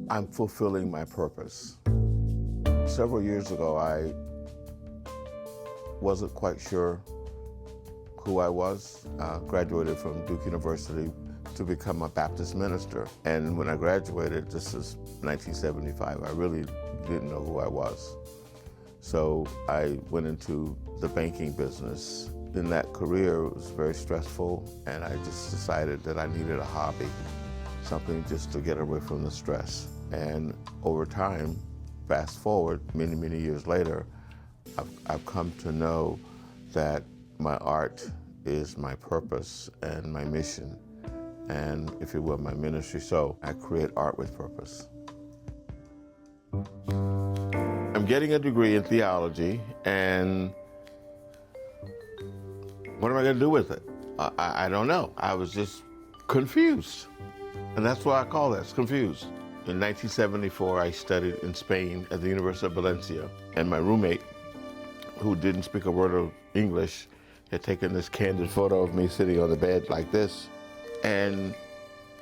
I'm fulfilling my purpose. Several years ago, I wasn't quite sure who I was. Graduated from Duke University to become a Baptist minister. And when I graduated, this is 1975, I really didn't know who I was. So I went into the banking business. In that career, it was very stressful, and I just decided that I needed a hobby, something just to get away from the stress. And over time, fast forward many, many years later, I've come to know that my art is my purpose and my mission, and if you will, my ministry. So I create art with purpose. I'm getting a degree in theology, and what am I going to do with it? I don't know. I was just confused, and that's what I call it, confused. In 1974, I studied in Spain at the University of Valencia, and my roommate, who didn't speak a word of English, had taken this candid photo of me sitting on the bed like this. And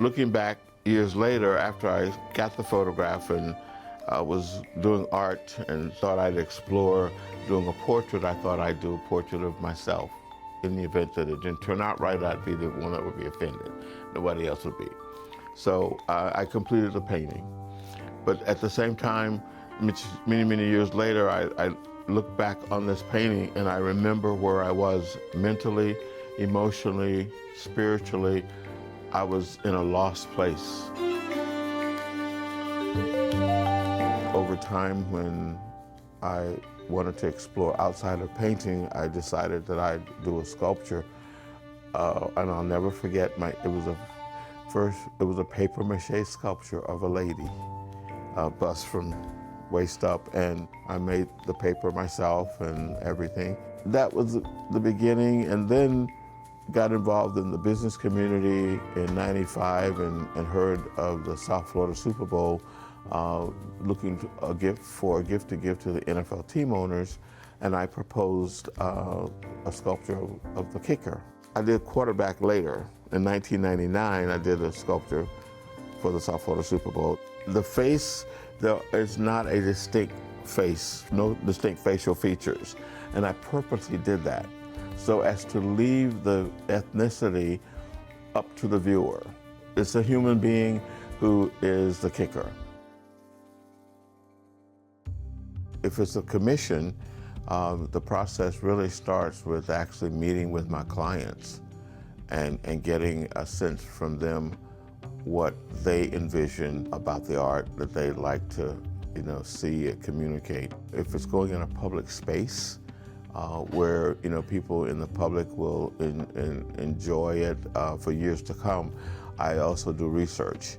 looking back years later, after I got the photograph and was doing art and thought I'd explore doing a portrait, I thought I'd do a portrait of myself. In the event that it didn't turn out right, I'd be the one that would be offended. Nobody else would be. So I completed the painting. But at the same time, many, many years later, I look back on this painting and I remember where I was mentally, emotionally, spiritually. I was in a lost place. Over time, when I wanted to explore outside of painting, I decided that I'd do a sculpture. And I'll never forget, it was a paper mache sculpture of a lady, bust from waist up, and I made the paper myself and everything. That was the beginning, and then got involved in the business community in '95 and heard of the South Florida Super Bowl, looking for a gift to give to the NFL team owners, and I proposed a sculpture of the kicker. I did quarterback later. In 1999, I did a sculpture for the South Florida Super Bowl. The face, there is not a distinct face, no distinct facial features, and I purposely did that so as to leave the ethnicity up to the viewer. It's a human being who is the kicker. If it's a commission, the process really starts with actually meeting with my clients and getting a sense from them what they envision about the art that they'd like to, see and communicate. If it's going in a public space where, people in the public will enjoy it for years to come, I also do research.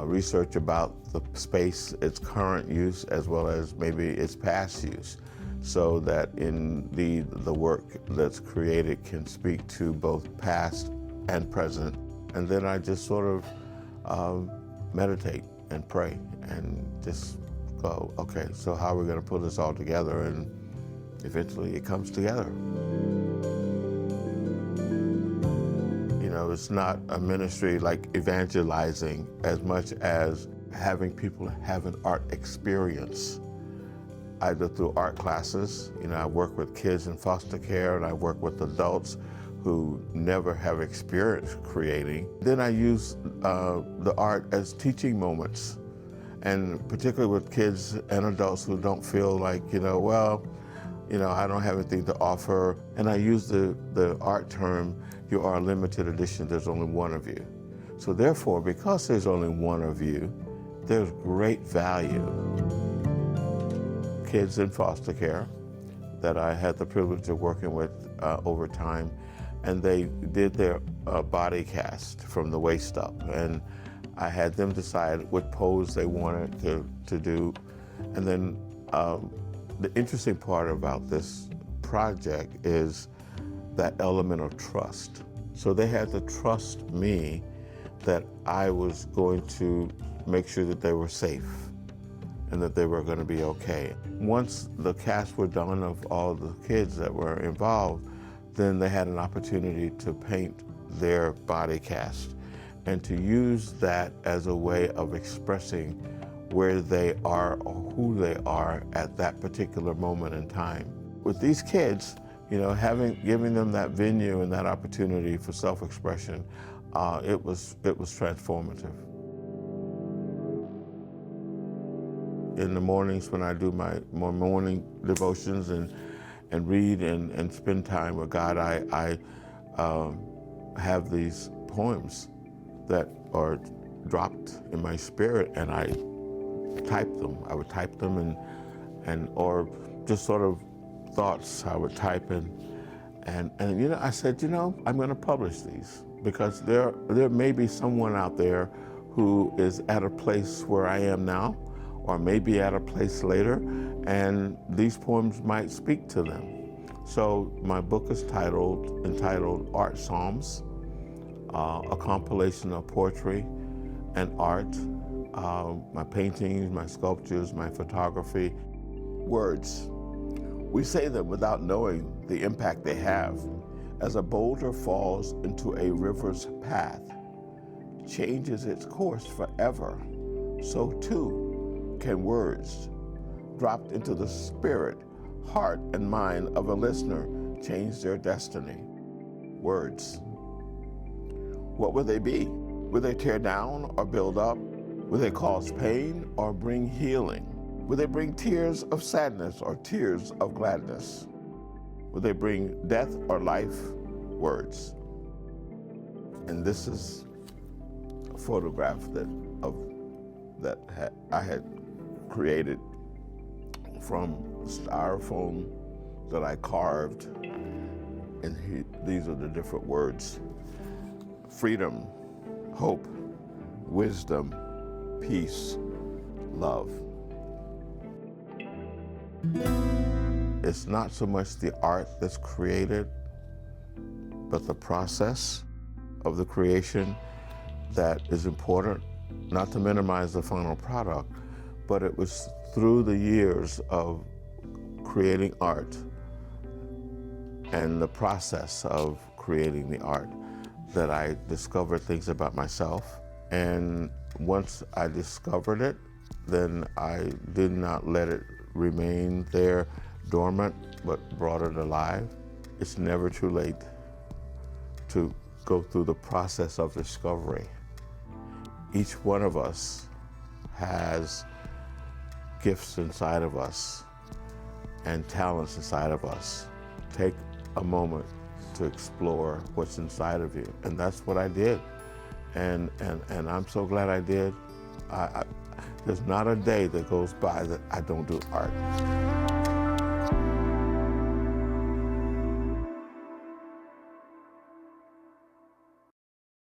Research about the space, its current use, as well as maybe its past use, so that indeed the work that's created can speak to both past and present. And then I just sort of meditate and pray and just go, okay, so how are we going to put this all together? And eventually it comes together. It's not a ministry like evangelizing as much as having people have an art experience, either through art classes. I work with kids in foster care, and I work with adults who never have experience creating. Then I use the art as teaching moments, and particularly with kids and adults who don't feel like, I don't have anything to offer. And I use the art term, you are a limited edition, there's only one of you. So therefore, because there's only one of you, there's great value. Kids in foster care that I had the privilege of working with over time, and they did their body cast from the waist up, and I had them decide what pose they wanted to do. And then the interesting part about this project is that element of trust. So they had to trust me that I was going to make sure that they were safe and that they were going to be okay. Once the casts were done of all the kids that were involved, then they had an opportunity to paint their body cast. and to use that as a way of expressing where they are or who they are at that particular moment in time. With these kids, you know, giving them that venue and that opportunity for self-expression, it was transformative. In the mornings when I do my morning devotions and read and spend time with God, I have these poems that are dropped in my spirit, and I type them. I would type them and or just sort of thoughts I would type in. And you know, I said, you know, I'm going to publish these because there may be someone out there who is at a place where I am now, or maybe at a place later, and these poems might speak to them. So my book is entitled Art Psalms, a compilation of poetry and art, my paintings, my sculptures, my photography. Words. We say them without knowing the impact they have. As a boulder falls into a river's path, changes its course forever, so too can words, dropped into the spirit, heart, and mind of a listener, change their destiny. Words. What will they be? Will they tear down or build up? Will they cause pain or bring healing? Will they bring tears of sadness or tears of gladness? Will they bring death or life? Words. And this is a photograph that I had created from styrofoam that I carved, and these are the different words: freedom, hope, wisdom, peace, love. It's not so much the art that's created, but the process of the creation that is important, not to minimize the final product, but it was through the years of creating art and the process of creating the art that I discovered things about myself. And once I discovered it, then I did not let it remain there dormant, but brought it alive. It's never too late to go through the process of discovery. Each one of us has gifts inside of us and talents inside of us. Take a moment to explore what's inside of you. And that's what I did. And I'm so glad I did. There's not a day that goes by that I don't do art.